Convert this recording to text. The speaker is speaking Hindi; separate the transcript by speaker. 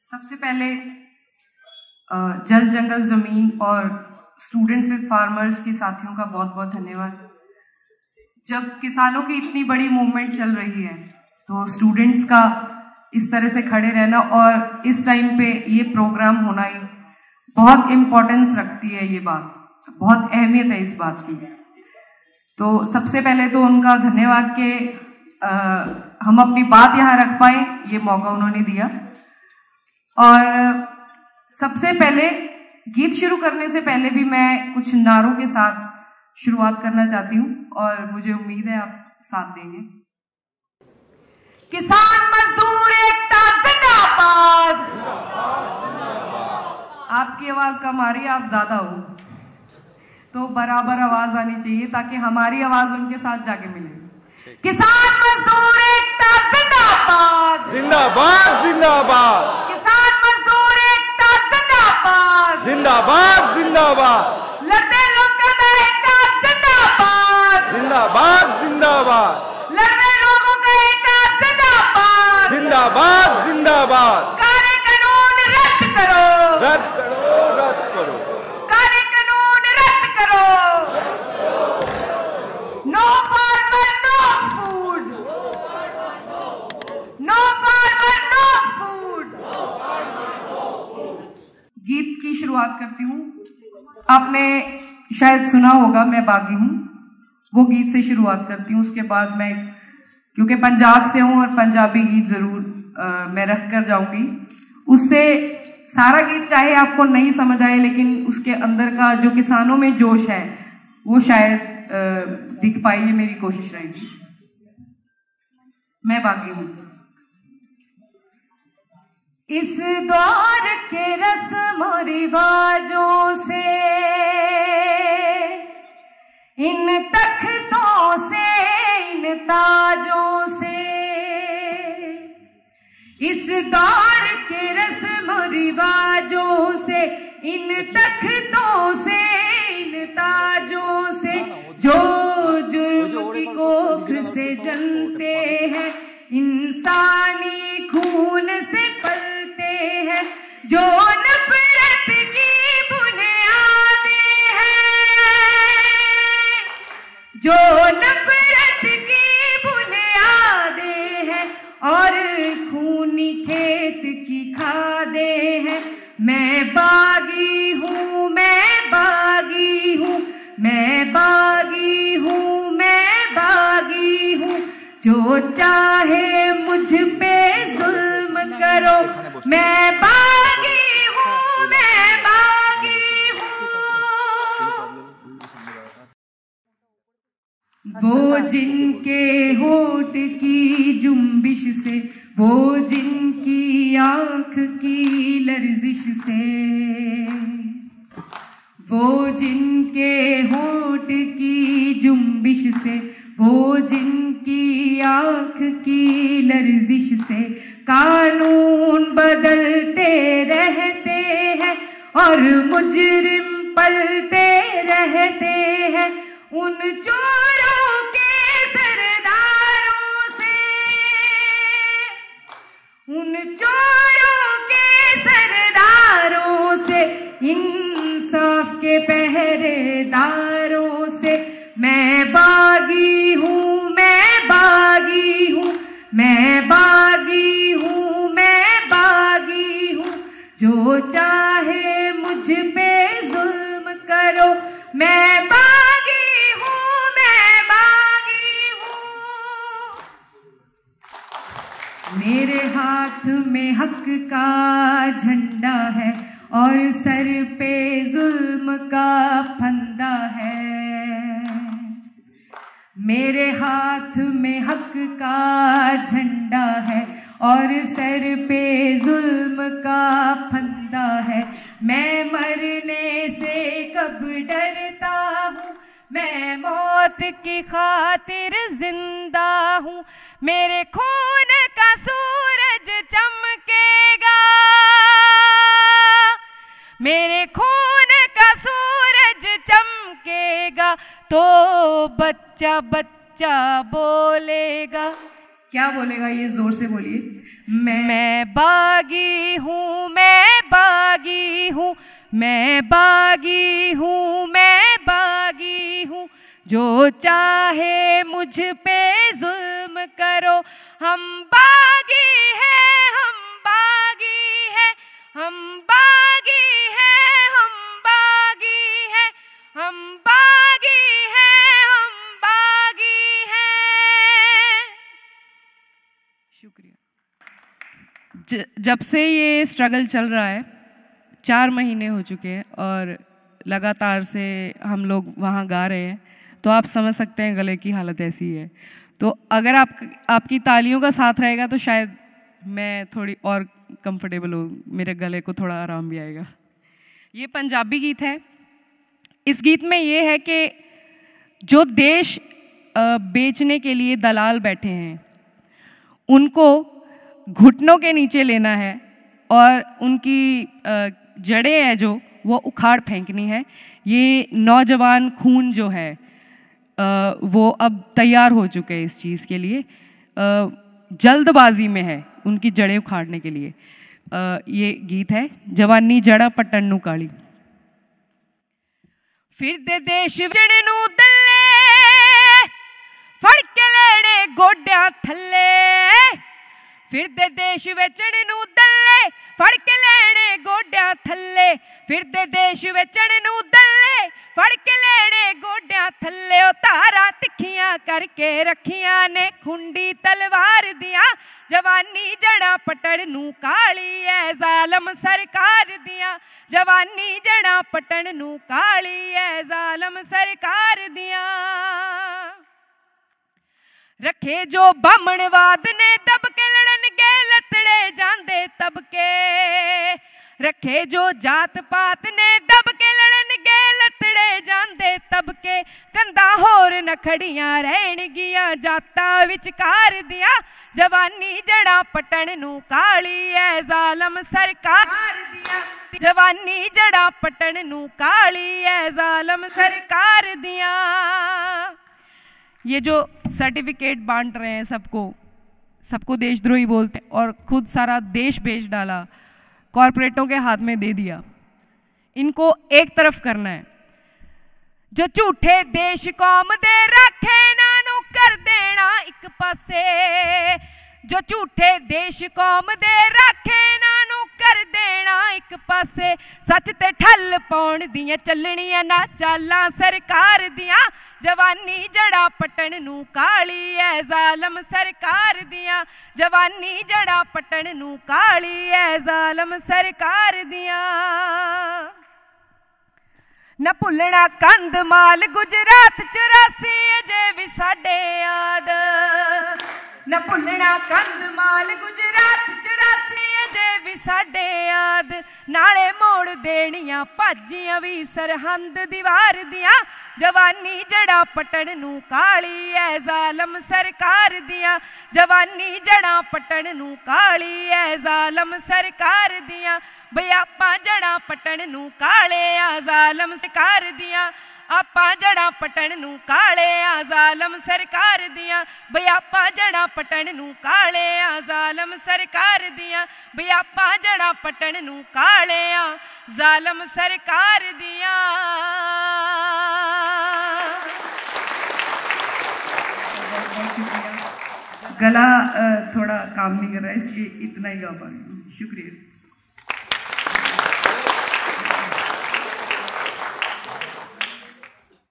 Speaker 1: सबसे पहले जल जंगल जमीन और स्टूडेंट्स विद फार्मर्स के साथियों का बहुत बहुत धन्यवाद। जब किसानों की इतनी बड़ी मूवमेंट चल रही है तो स्टूडेंट्स का इस तरह से खड़े रहना और इस टाइम पे ये प्रोग्राम होना ही बहुत इम्पोर्टेंस रखती है। ये बात बहुत अहमियत है इस बात की। तो सबसे पहले तो उनका धन्यवाद कि हम अपनी बात यहाँ रख पाए, ये मौका उन्होंने दिया। और सबसे पहले गीत शुरू करने से पहले भी मैं कुछ नारों के साथ शुरुआत करना चाहती हूँ और मुझे उम्मीद है आप साथ देंगे। किसान मजदूर एकता जिंदाबाद। आपकी आवाज कम आ रही है, आप ज्यादा हो तो बराबर आवाज आनी चाहिए ताकि हमारी आवाज उनके साथ जाके मिले। किसान मजदूर एकता जिंदाबाद
Speaker 2: जिंदाबाद जिंदाबाद।
Speaker 1: किसान मजदूर एकता जिंदाबाद
Speaker 2: जिंदाबाद जिंदाबाद।
Speaker 1: लड़ने लोगों का एकता जिंदाबाद
Speaker 2: जिंदाबाद जिंदाबाद।
Speaker 1: लड़ने लोगों का एकता जिंदाबाद
Speaker 2: जिंदाबाद जिंदाबाद।
Speaker 1: काले कानून रद्द करो,
Speaker 2: रद्द करो, रद्द करो।
Speaker 1: काले कानून रद्द करो। No farmer no food, no farmer no food. गीत की शुरुआत करती हूँ। आपने शायद सुना होगा मैं बागी हूँ, वो गीत से शुरुआत करती हूँ। उसके बाद मैं, क्योंकि पंजाब से हूँ और पंजाबी गीत जरूर मैं रख कर जाऊंगी। उससे सारा गीत चाहे आपको नहीं समझ आए लेकिन उसके अंदर का जो किसानों में जोश है वो शायद दिख पाए, ये मेरी कोशिश रहेगी। मैं बागी हूँ। इस दौर के रस्म रिवाजों से, इन तख्तों से, इन ताजों से, इस दौर के रस्म रिवाजों से, इन तख्तों से, इन ताजों से, जो जुर्म की कोख से जनते हैं, इंसानी खून से पलते हैं, जो नफरत की बुनियादें हैं, जो नफरत की बुनियादें हैं और खूनी खेत की खादें हैं। मैं बागी हूँ, मैं बागी हूँ, मैं बागी हूँ, मैं बागी हूँ। जो चाहे मुझ पे जुल्म करो, मैं बागी हूँ, मैं बागी हूँ। वो जिनके होठ की जुम्बिश से, वो जिनकी आंख की लर्जिश से, वो जिनके होठ की जुम्बिश से, वो जिनकी आंख की लर्जिश से कानून बदलते रहते हैं और मुजरिम पलते रहते हैं। उन चोरों के सरदारों से, उन चोरों के सरदारों से, इंसाफ के पहरेदारों से मैं बागी हूँ, मैं बागी हूँ, मैं बागी हूँ, मैं बागी हूँ। जो चाहे मुझ पे जुल्म करो, मैं बागी हूँ, मैं बागी हूँ। मेरे हाथ में हक का झंडा है और सर पे जुल्म का फंदा है। मेरे हाथ में हक का झंडा है और सर पे जुल्म का फंदा है। मैं मरने से कब डरता हूँ, मैं मौत की खातिर जिंदा हूँ। मेरे खून का सूरज चमकेगा, मेरे खून का सूरज चमकेगा तो बच्चा बच्चा बोलेगा। क्या बोलेगा ये जोर से बोलिए। मैं बागी हूँ, मैं बागी हूँ, मैं बागी हूँ, मैं बागी हूँ, जो चाहे मुझ पे जुल्म करो। हम बागी हैं, हम बागी हैं, हम बागी हैं, हम बागी हैं, हम बागी हैं, हम बागी हैं। शुक्रिया। जब से ये स्ट्रगल चल रहा है, 4 महीने हो चुके हैं और लगातार से हम लोग वहाँ गा रहे हैं, तो आप समझ सकते हैं गले की हालत ऐसी है। तो अगर आपकी तालियों का साथ रहेगा तो शायद मैं थोड़ी और कंफर्टेबल हूँ, मेरे गले को थोड़ा आराम भी आएगा। ये पंजाबी गीत है। इस गीत में ये है कि जो देश बेचने के लिए दलाल बैठे हैं, उनको घुटनों के नीचे लेना है और उनकी जड़ें हैं जो वो उखाड़ फेंकनी है। ये नौजवान खून जो है वो अब तैयार हो चुके हैं इस चीज़ के लिए, जल्दबाजी में है उनकी जड़ें उखाड़ने के लिए। ये गीत है जवानी जड़ा पटन नू काली। फिर दे देश जड़े नू दल्ले फड़ के लेने गोड्या थल्ले, फिर दे देश वेचण नू दल्ले फड़ के लेने गोड्या थल्ले, फिर दे देश वेचण नू दल्ले फड़ के लेने गोड्या थल्ले। ओ तारा तिखियां करके रखियां ने खुंडी तलवार दिया, जवानी जड़ा पटण नू काली है जालम सरकार दिया, जवानी जड़ा पटण नू काली है जालम सरकार दिया। रखे जो बामणवाद ने दबके लड़न के लतड़े जांदे तबके, रखे जो जात पात ने दबके लड़न के लतड़े जांदे तबके, कंधा होर नखड़ियां रहन गियां जातां विचकार दिया, जवानी जड़ा पटण नू काली है जालम सरकार दिया, जवानी जड़ा पटण नू काली है जालम सरकार दिया। ये जो सर्टिफिकेट बांट रहे हैं सबको देशद्रोही बोलते हैं और खुद सारा देश बेच डाला, कॉरपोरेटों के हाथ में दे दिया। इनको एक तरफ करना है। जो झूठे देश कौम दे रखे नानू कर देना एक पासे, जो झूठे देश कौम दे रखे नानू कर देना एक पासे, सच ते ठल पाउण दियां चलणियां ना चालां सरकार दियां, जवानी जड़ा पटण नू काली है जालम सरकार दियां, जवानी जड़ा पटण नू काली है जालम सरकार दियां। न भुलना कंधमाल गुजरात 84 अजे भी साडे याद, न भुलना कंधमाल गुजरात 84 अजे भी साडे याद, नाले मोड़ देनियां भाजियां भी सरहंद दीवार दियां, जवानी जड़ा पटण नू काली है जालम सरकार दियां, जवानी जड़ा पटण नू काली है जालम सरकार दियां। बई आपां जड़ा पटण नू काले आ जालम सरकार दियां, आपां जड़ा पटण नू काले आ जालम सरकार दियां, बई आपां जड़ा पटण नू काले आ जालम सरकार दियां, बई आपां जड़ा पटण नू काले आ जालम सरकार दियां। गला थोड़ा काम नहीं कर रहा है, इसलिए इतना ही गा पा रही हूँ। शुक्रिया।